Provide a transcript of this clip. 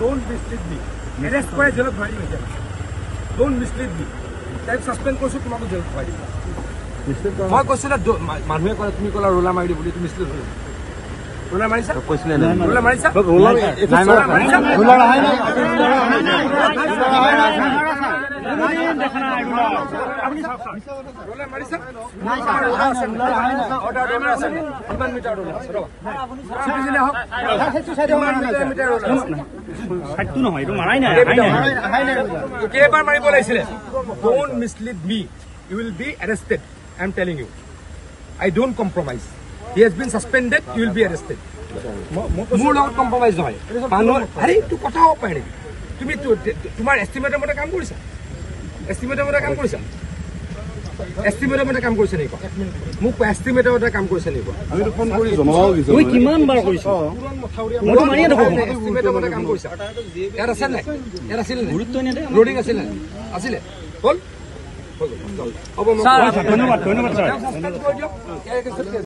Don't mislead me. Arrest কৰে জেলত ভৰাই দিম এতিয়া। Don't mislead me. তাই সাসপেন্ড কৰিছো তোমাক জেলত ভৰাই দিম। মই কৈছো না মানুহে কলে তুমি কলা ৰোলা মাৰি দি বুলি তুমি মিছলিড হৈ ৰোলা মাৰিছা কৈছিলে না ৰোলা মাৰিছা ৰোলা মাৰিছা ৰোলা নাই নাই আপনি ৰোলা মাৰিছা নাই অৰ্ডাৰ আছে 1 মিটাৰ ৰোলা আছে ৰবা চিটিজেনে হক সেইটো সাইডে মিটাৰ ৰোলা সাইডটো নহয় এটো মাৰাই নাই কেইবাৰ মাৰিব লাগিছিল don't mislead me you will be arrested I am telling you I don't compromise he has been suspended you will be arrested মোৰ লগত compromise নহয় মানুহ আৰে তু কথা হ'ব পাৰে তুমি তোমাৰ এস্টিমেটৰ মতে কাম কৰিছা এস্টিমেটৰ মতে কাম কৰিছা এস্টিমেটৰ মতে কাম কৰিছা নেকি মোক এস্টিমেটৰ মতে কাম কৰিছা নেকি আমি তো ফোন কৰি জনাও দিছো তুমি কিমান বাৰ কৰিছা মই মাৰিয়ে দেখো এস্টিমেটৰ মতে কাম কৰিছা ইয়াত আছে নাই ইয়াত আছিল গুৰুত্ব নিদে লোডিং আছিল আছিল বল ধন্যবাদ ধন্যবাদ স্যাৰ